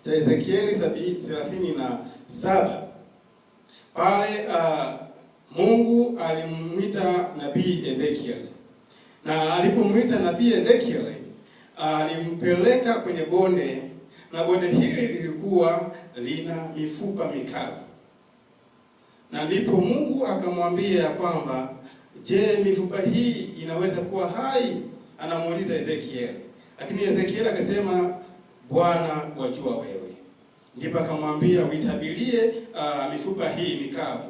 cha Ezekieli 37 pale Mungu alimwita nabii Ezekiel, na alipomwita nabii Ezekiel alimpeleka kwenye bonde, na bonde hili lilikuwa lina mifupa mikavu. Na ndipo Mungu akamwambia kwamba, je, mifupa hii inaweza kuwa hai? Anamuuliza Ezekiel. Lakini Ezekiel akasema, Bwana wajua wewe. Ndipo akamwambia uitabirie mifupa hii mikavu.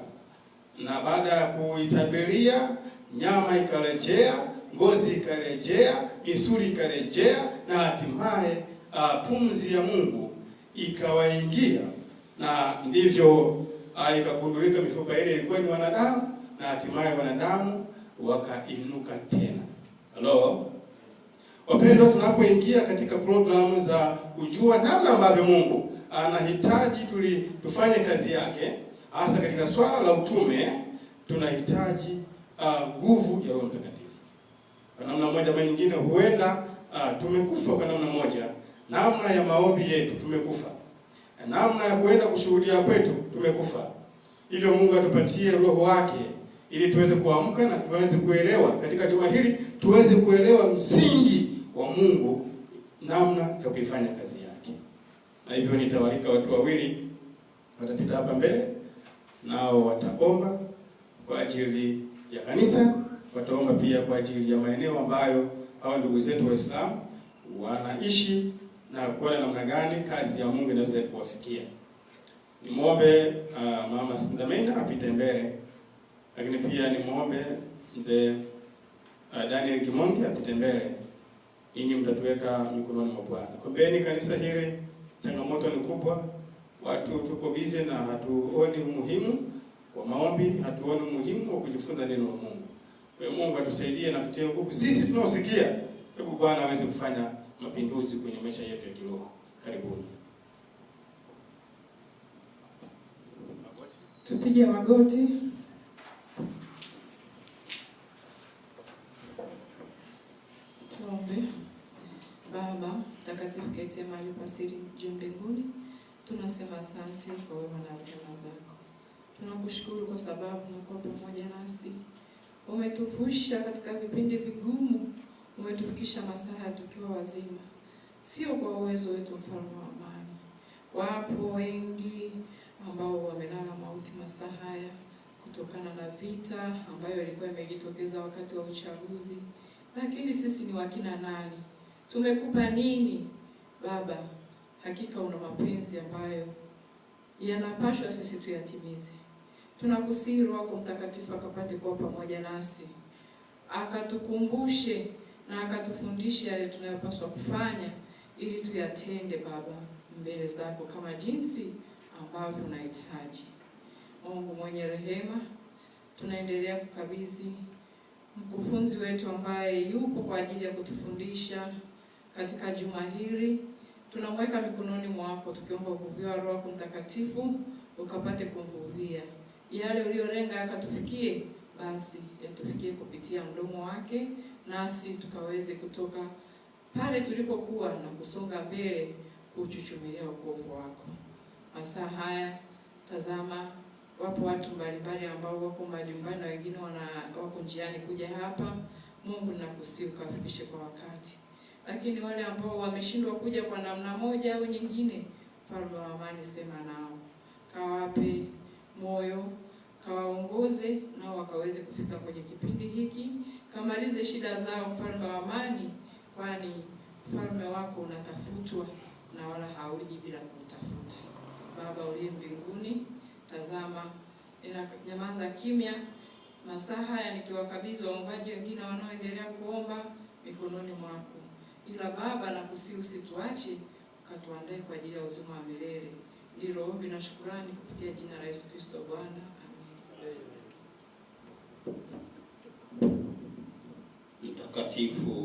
Na baada ya kuitabiria, nyama ikarejea, ngozi ikarejea, misuli ikarejea, na hatimaye pumzi ya Mungu ikawaingia, na ndivyo ikagundulika mifupa ile ilikuwa ni wanadamu, na hatimaye wanadamu wakainuka tena. Hello. Wapendwa, tunapoingia katika programu za kujua namna ambavyo Mungu anahitaji tufanye kazi yake, hasa katika swala la utume, tunahitaji nguvu ya Roho Mtakatifu. Kwa namna moja ama nyingine, huenda tumekufa kwa namna moja, namna ya maombi yetu tumekufa, namna ya kuenda kushuhudia kwetu tumekufa. Hivyo Mungu atupatie Roho wake ili tuweze kuamka na tuweze kuelewa katika juma hili, tuweze kuelewa msingi wa Mungu, namna ya kuifanya kazi yake. Na hivyo nitawalika watu wawili watapita hapa mbele, nao wataomba kwa ajili ya kanisa, wataomba pia kwa ajili ya maeneo ambayo hawa ndugu zetu Waislamu wanaishi, na kuona namna gani kazi ya Mungu inaweza kuwafikia. Nimuombe Mama Sindamena apite mbele, lakini pia nimuombe mzee Daniel Kimonge apite mbele. Ninyi mtatuweka mikononi mwa Bwana. Kombeni kanisa hili, changamoto ni kubwa. Watu tuko busy na hatuoni umuhimu wa maombi, hatuoni umuhimu wa kujifunza neno la Mungu. Kwa hiyo Mungu atusaidie na tutie nguvu sisi tunaosikia. Hebu Bwana aweze kufanya mapinduzi kwenye maisha yetu ya kiroho. Karibuni. Tupige magoti. Tuombe. Baba mtakatifu, ketie mahali pasiri juu mbinguni, tunasema asante kwa wema na rehema zako. Tunakushukuru kwa sababu umekuwa pamoja nasi. Umetuvusha katika vipindi vigumu, umetufikisha masaa tukiwa wazima. Sio kwa uwezo wetu, mfalme wa amani. Wapo wengi ambao wamelala mauti masaa haya kutokana na vita ambayo ilikuwa imejitokeza wakati wa uchaguzi. Lakini sisi ni wakina nani? Tumekupa nini Baba? Hakika una mapenzi ambayo yanapaswa sisi tuyatimize. Tunakusihi Roho wako Mtakatifu akapate kuwa pamoja nasi, akatukumbushe na akatufundishe yale tunayopaswa kufanya, ili tuyatende Baba mbele zako kama jinsi ambavyo unahitaji. Mungu mwenye rehema, tunaendelea kukabidhi mkufunzi wetu ambaye yupo kwa ajili ya kutufundisha katika juma hili. Tunamweka mikononi mwako, tukiomba uvuvio wa Roho Mtakatifu ukapate kumvuvia. Yale uliolenga yakatufikie, basi yatufikie kupitia mdomo wake, nasi tukaweze kutoka pale tulipokuwa na kusonga mbele kuchuchumilia wokovu wako. Masaa haya tazama, wapo watu mbalimbali ambao wako majumbani na wengine wako njiani kuja hapa. Mungu nakusihi ukafikishe kwa wakati. Lakini wale ambao wameshindwa kuja kwa namna moja au nyingine, Mfalme wa amani, sema nao. Kawape moyo, kawaongoze nao wakaweze kufika kwenye kipindi hiki. Kamalize shida zao, Mfalme wa amani, kwani ufalme wako unatafutwa na wala hauji bila kutafuta. Baba uliye mbinguni, tazama nyamaza kimya masaa haya nikiwakabidhi waombaji wengine wanaoendelea kuomba mikononi mwako. Ila Baba nakusihi usituache, ukatuandae kwa ajili ya uzima wa milele. Ndilo ombi na shukrani kupitia jina la Yesu Kristo Bwana. Amen. Mtakatifu